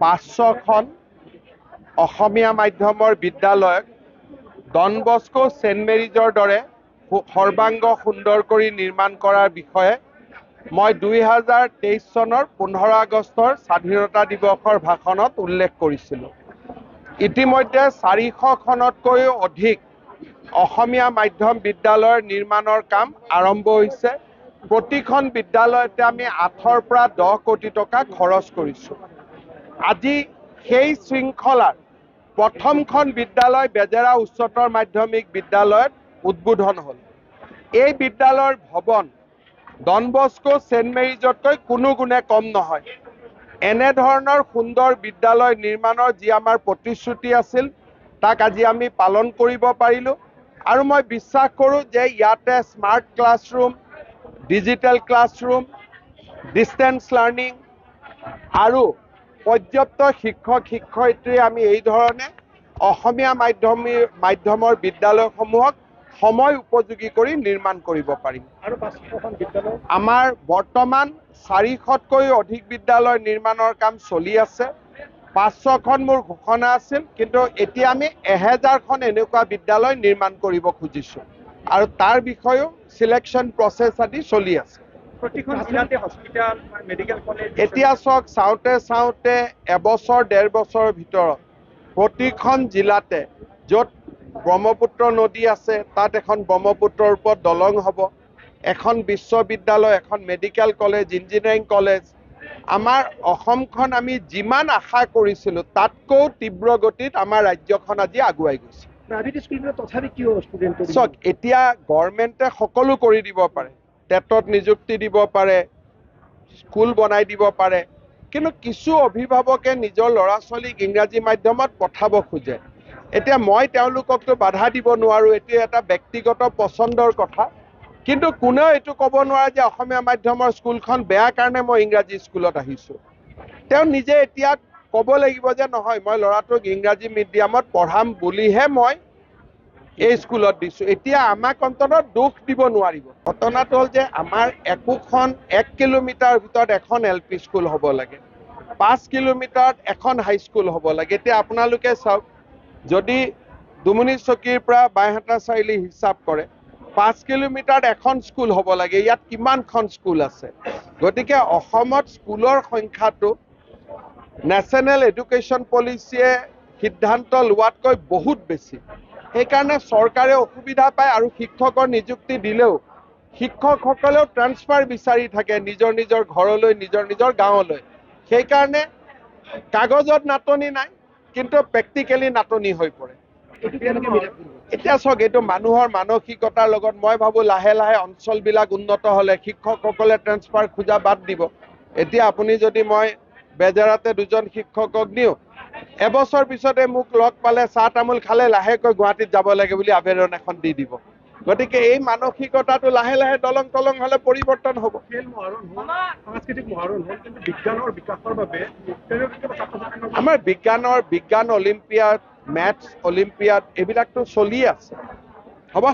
500খন অসমীয়া মাধ্যমৰ বিদ্যালয়ক Don Bosco Saint মেৰিজৰ দৰে সৰ্বাংগ সুন্দৰ কৰি নিৰ্মাণ কৰাৰ বিষয়ে মই 2023 চনৰ 15 আগষ্টৰ স্বাধীনতা দিৱসৰ ভাষণত উল্লেখ কৰিছিলোঁ। ইতিমধ্যে 400খনতকৈও অধিক অসমীয়া মাধ্যম বিদ্যালয়ৰ নিৰ্মাণৰ কাম আৰম্ভ হৈছে। প্ৰতিখন বিদ্যালয়তে আমি 8ৰ পৰা 10 কোটি টকা খৰচ কৰিছোঁ। আজি সেই শৃংখলাৰ প্ৰথমখন বিদ্যালয় বেজেৰা উচ্চতৰ মাধ্যমিক বিদ্যালয়ত উদ্বোধন হ'ল। এই বিদ্যালয়ৰ ভৱন ডন বস্কো সেন্ট মেৰিজতকৈ কোনো গুণে কম নহয়। এনেধৰণৰ সুন্দৰ বিদ্যালয় নিৰ্মাণৰ যি আমাৰ প্ৰতিশ্ৰুতি আছিল তাক আজি আমি পালন কৰিব পাৰিলোঁ আৰু মই বিশ্বাস কৰোঁ যে ইয়াতে smart classroom, digital classroom, distance learning আৰু পৰ্যাপ্ত শিক্ষক শিক্ষয়িত্ৰী আমি এই ধৰণে অসমীয়া মাধ্যমৰ বিদ্যালয়সমূহক সময় উপযোগী কৰি নিৰ্মাণ কৰিব পাৰিম। আৰু 500খন বিদ্যালয় আমাৰ বৰ্তমান 400তকৈ অধিক বিদ্যালয় নিৰ্মাণৰ কাম চলি আছে। 500খন মোৰ ঘোষণা আছিল, কিন্তু এতিয়া আমি 1000খন এনেকুৱা বিদ্যালয় নিৰ্মাণ কৰিব খুজিছোঁ আৰু তাৰ বিষয়েও সিলেকশ্যন প্ৰচেছ আদি চলি আছে। প্ৰতিখন জিলাতে হস্পিটেল, মেডিকেল কলেজ এতিয়া চাওঁতে এবছৰ 1.5 বছৰৰ ভিতৰত প্ৰতিখন জিলাতে য'ত ব্ৰহ্মপুত্ৰ নদী আছে তাত এখন ব্ৰহ্মপুত্ৰৰ ওপৰত দলং হ'ব, এখন বিশ্ববিদ্যালয়, এখন মেডিকেল কলেজ, ইঞ্জিনিয়াৰিং কলেজ। আমাৰ অসমখন আমি যিমান আশা কৰিছিলোঁ তাতকৈও তীব্ৰ গতিত আমাৰ ৰাজ্যখন আজি আগুৱাই গৈছে। প্ৰাইভেট স্কুলবোৰত তথাপি কিয় ষ্টুডেণ্ট? চাওক, এতিয়া গভৰ্ণমেণ্টে সকলো কৰি দিব পাৰে, টেটত নিযুক্তি দিব পাৰে, স্কুল বনাই দিব পাৰে, কিন্তু কিছু অভিভাৱকে নিজৰ ল'ৰা ছোৱালীক ইংৰাজী মাধ্যমত পঠাব খোজে। এতিয়া মই তেওঁলোককতো বাধা দিব নোৱাৰোঁ, এইটো এটা ব্যক্তিগত পচন্দৰ কথা, কিন্তু কোনেও এইটো ক'ব নোৱাৰে যে অসমীয়া মাধ্যমৰ স্কুলখন বেয়া কাৰণে মই ইংৰাজী স্কুলত আহিছোঁ। তেওঁ নিজে এতিয়া ক'ব লাগিব যে নহয়, মই ল'ৰাটোক ইংৰাজী মিডিয়ামত পঢ়াম বুলিহে মই এই স্কুলত দিছোঁ। এতিয়া আমাক অন্ততঃ দোষ দিব নোৱাৰিব। ঘটনাটো হ'ল যে আমাৰ একোখন 1 কিলোমিটাৰ ভিতৰত এখন LP স্কুল হ'ব লাগে, 5 কিলোমিটাৰত এখন হাইস্কুল হ'ব লাগে। এতিয়া আপোনালোকে চাওক, যদি দুমনি চকীৰ পৰা বাইহাটা চাৰিআলি হিচাপ কৰে 5 কিলোমিটাৰত এখন স্কুল হ'ব লাগে, ইয়াত কিমানখন স্কুল আছে? গতিকে অসমত স্কুলৰ সংখ্যাটো নেশ্যনেল এডুকেশ্যন পলিচিয়ে সিদ্ধান্ত লোৱাতকৈ বহুত বেছি। সেইকাৰণে চৰকাৰে অসুবিধা পায় আৰু শিক্ষকৰ নিযুক্তি দিলেও শিক্ষকসকলেও ট্ৰান্সফাৰ বিচাৰি থাকে নিজৰ নিজৰ ঘৰলৈ, নিজৰ নিজৰ গাঁৱলৈ। সেইকাৰণে কাগজত নাটনি নাই, কিন্তু প্ৰেক্টিকেলি নাটনি হৈ পৰে। এতিয়া চাওক, এইটো মানুহৰ মানসিকতাৰ লগত মই ভাবোঁ লাহে লাহে অঞ্চলবিলাক উন্নত হ'লে শিক্ষকসকলে ট্ৰান্সফাৰ খোজা বাদ দিব। এতিয়া আপুনি যদি মই বেজেৰাতে 2জন শিক্ষকক দিওঁ, এবছৰ পিছতে মোক লগ পালে চাহ তামোল খালে লাহেকৈ গুৱাহাটীত যাব লাগে বুলি আবেদন এখন দি দিব। গতিকে এই মানসিকতাটো লাহে লাহে দলং তলং হ'লে পৰিৱৰ্তন হ'ব। খেল মহাৰণ হ'ল, সাংস্কৃতিক মহাৰণ হ'ল, কিন্তু বিজ্ঞানৰ বিকাশৰ বাবে আমাৰ বিজ্ঞান অলিম্পিয়াড, মেথছ অলিম্পিয়াড এইবিলাকতো চলি আছে। হ'ব।